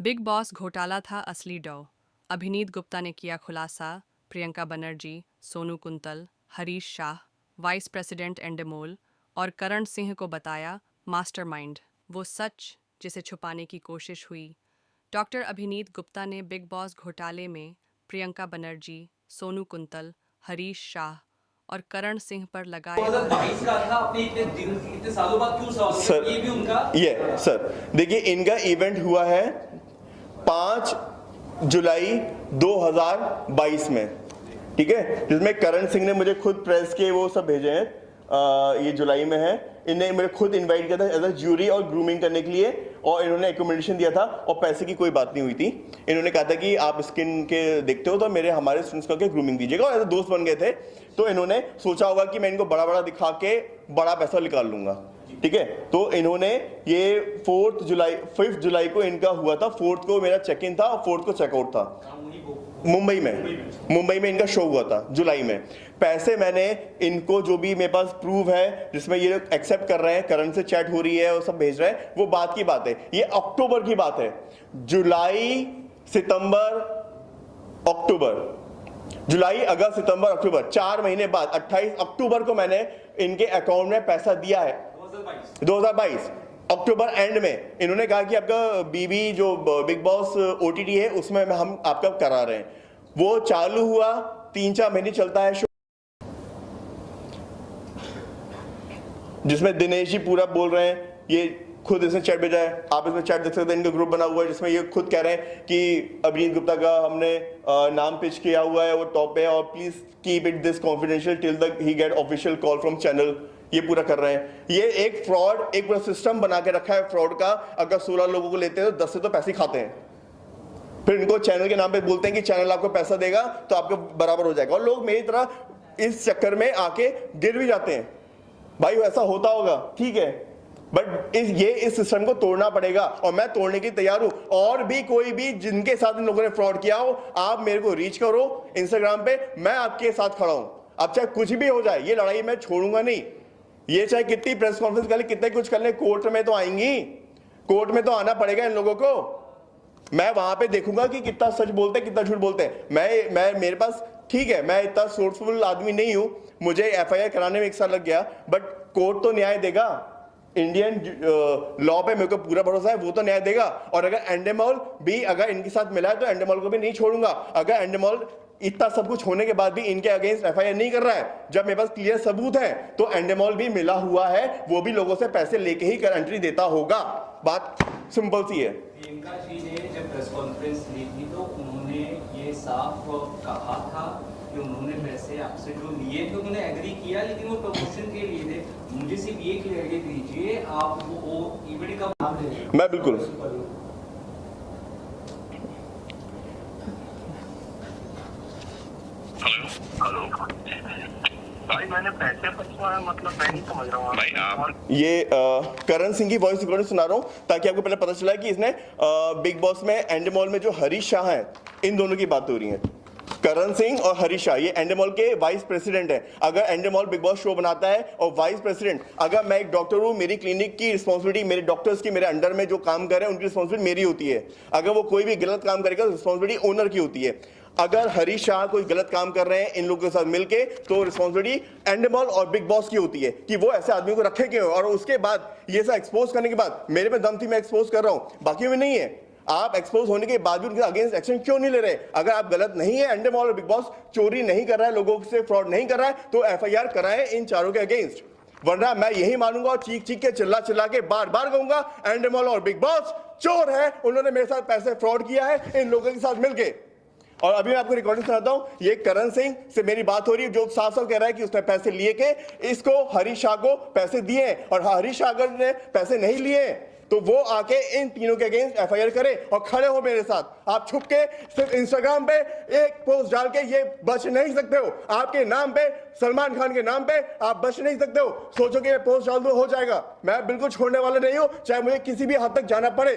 Big boss घोटाला था असली डौ। अभिनीत गुप्ता ने किया खुलासा। Priyanka Banerjee, Sonu quintal, Harish Shah, vice president Endemol और करण सिंह को बताया मास्टरमाइंड, वो सच जिसे छुपाने की कोशिश हुई। डॉक्टर अभिनीत गुप्ता ने बिग बॉस घोटाले में प्रियंका बनर्जी, सोनू कुंतल, हरीश शाह और करण सिंह पर लगाए 2022 का था, आपने इतने सालों बाद क्यों सवाल किया? सर, ये भी उनका ये सर देखिए, इनका इवेंट हुआ है 5 जुलाई 2022 में, ठीक है, जिसमें करण सिंह ने मुझे खुद प्रेस के वो सब भेजे हैं। ये जुलाई में है। इन्हें मेरे खुद इनवाइट किया था एज अ ज्यूरी और ग्रूमिंग करने के लिए, और इन्होंने एकोमोडेशन दिया था और पैसे की कोई बात नहीं हुई थी। इन्होंने कहा था कि आप स्किन के देखते हो तो हमारे स्टूडेंट्स को ग्रूमिंग दीजिएगा, और एज अ दोस्त बन गए थे। तो इन्होंने सोचा होगा कि मैं इनको बड़ा बड़ा दिखा के बड़ा पैसा निकाल लूंगा, ठीक है। तो इन्होंने ये 5 जुलाई को इनका हुआ था, 4th को मेरा चेक इन था और 4th को चेकआउट था। मुंबई में इनका शो हुआ था जुलाई में। पैसे मैंने इनको, जो भी मेरे पास प्रूफ है जिसमें ये एक्सेप्ट कर रहे हैं, करण से चैट हो रही है और सब भेज रहे हैं, वो बात की बात है। ये अक्टूबर की बात है। जुलाई, सितंबर, अक्टूबर, जुलाई, अगस्त, सितंबर, अक्टूबर, 4 महीने बाद 28 अक्टूबर को मैंने इनके अकाउंट में पैसा दिया है। 2022 अक्टूबर एंड में इन्होंने कहा कि आपका बीबी जो बिग बॉस ओटीटी है उसमें हम आपका करा रहे हैं। वो चालू हुआ, 3-4 महीने चलता है शो, जिसमें दिनेश जी पूरा बोल रहे हैं। ये खुद इसमें चैट भेजा है, आप इसमें चैट देख सकते हैं। इनका ग्रुप बना हुआ है जिसमें ये खुद कह रहे हैं कि अभिनीत गुप्ता का हमने नाम पिच किया हुआ है, वो टॉप पे है, और please keep it this confidential till the he get official call from channel. ये पूरा कर रहे हैं। ये एक फ्रॉड, एक पूरा सिस्टम बना के रखा है फ्रॉड का। अगर 16 लोगों को लेते हैं तो 10 से तो पैसे खाते हैं, फिर इनको चैनल के नाम पे बोलते हैं कि चैनल आपको पैसा देगा तो आपको बराबर हो जाएगा, और लोग मेरी तरह इस चक्कर में आके गिर भी जाते हैं। भाई ऐसा होता होगा, ठीक है, बट इस सिस्टम को तोड़ना पड़ेगा, और मैं तोड़ने की तैयार हूं। और भी कोई भी जिनके साथ इन लोगों ने फ्रॉड किया हो, आप मेरे को रीच करो इंस्टाग्राम पे, मैं आपके साथ खड़ा हूं। अब चाहे कुछ भी हो जाए, ये लड़ाई मैं छोड़ूंगा नहीं। ये चाहे कितनी प्रेस कॉन्फ्रेंस कर ले, कितने कुछ कर ले, कोर्ट में तो आएंगी, कोर्ट में तो आना पड़ेगा इन लोगों को। मैं वहां पे देखूंगा कि कितना सच बोलते हैं, कितना झूठ बोलते हैं। मैं मेरे पास, ठीक है, मैं इतना सोर्सफुल आदमी नहीं हूं, मुझे एफआईआर कराने में 1 साल लग गया, बट कोर्ट तो न्याय देगा। इंडियन लॉ पे मेरे को पूरा भरोसा है, वो तो न्याय देगा। और अगर एंडेमोल भी अगर इनके साथ मिला है तो एंडेमोल को भी नहीं छोड़ूंगा। अगर एंडेमोल इतना सब कुछ होने के बाद भी इनके अगेंस्ट एफआईआर नहीं कर रहा है, जब मेरे पास क्लियर सबूत है, तो एंडेमोल भी मिला हुआ है, वो भी लोगों से पैसे लेके ही कर एंट्री देता होगा। बात सिंपल सी है। प्रियंका जी ने जब प्रेस कॉन्फ्रेंस ली थी तो उन्होंने ये साफ कहा था कि उन्होंने पैसे आपसे जो लिए थे उन्होंने एग्री किया, लेकिन वो प्रमोशन के लिए थे। मुझे सिर्फ ये क्लियरिटी दीजिए, आप वो इवेंट का नाम ले। मैं बिल्कुल हेलो भाई, मैंने पैसे फंसवाया, मतलब मैं नहीं समझ रहा हूँ भाई। आप ये करण सिंह की वॉइस रिकॉर्डिंग सुना रहा हूँ ताकि आपको पहले पता चला कि इसने बिग बॉस में एंडेमोल में जो हरीश शाह है, इन दोनों की बात हो रही है। करण सिंह और हरीश शाह ये एंडेमोल के वाइस प्रेसिडेंट है। अगर एंडेमोल बिग बॉस शो बनाता है और वाइस प्रेसिडेंट, अगर मैं एक डॉक्टर हूँ, मेरी क्लिनिक की रिस्पॉन्सिबिलिटी, मेरे डॉक्टर्स की, मेरे अंडर में जो काम कर रहे हैं उनकी रिस्पॉन्सिबिलिटी मेरी होती है। अगर वो कोई भी गलत काम करेगा तो रिस्पॉन्सिबिलिटी ओनर की होती है। अगर हरीश शाह कोई गलत काम कर रहे हैं इन लोगों के साथ मिलके, तो रिस्पॉन्सिबिलिटी एंडेमोल और बिग बॉस की होती है कि वो ऐसे आदमी को रखे क्यों। और उसके बाद ये सब एक्सपोज करने के बाद मेरे में दम थी, मैं एक्सपोज कर रहा हूं, बाकी में नहीं है। आप एक्सपोज होने के बाद भी उनके अगेंस्ट एक्शन क्यों नहीं ले रहे? अगर आप गलत नहीं है, एंडेमोल और बिग बॉस चोरी नहीं कर रहा है, लोगों से फ्रॉड नहीं कर रहा है, तो एफआईआर कराएं इन चारों के अगेंस्ट। वरना मैं यही मानूंगा और चीख चीख के चिल्ला चिल्ला के बार बार कहूंगा एंडेमोल और बिग बॉस चोर है, उन्होंने मेरे साथ पैसे फ्रॉड किया है इन लोगों के साथ मिलके। और अभी मैं आपको रिकॉर्डिंग सुनाता हूं। ये करण सिंह से मेरी बात हो रही है, जो साफ साफ कह रहा है कि उसने पैसे लिए के इसको हरीश शाह को पैसे दिए, और हरीश शाह अगर ने पैसे नहीं लिए तो वो आके इन तीनों के अगेंस्ट एफआईआर करे और खड़े हो मेरे साथ। आप छुप के सिर्फ इंस्टाग्राम पे एक पोस्ट डाल के ये बच नहीं सकते हो। आपके नाम पे, सलमान खान के नाम पे आप बच नहीं सकते हो। सोचो कि ये पोस्ट डाल दो हो जाएगा। मैं बिल्कुल छोड़ने वाला नहीं हूं, चाहे मुझे किसी भी हद तक जाना पड़े।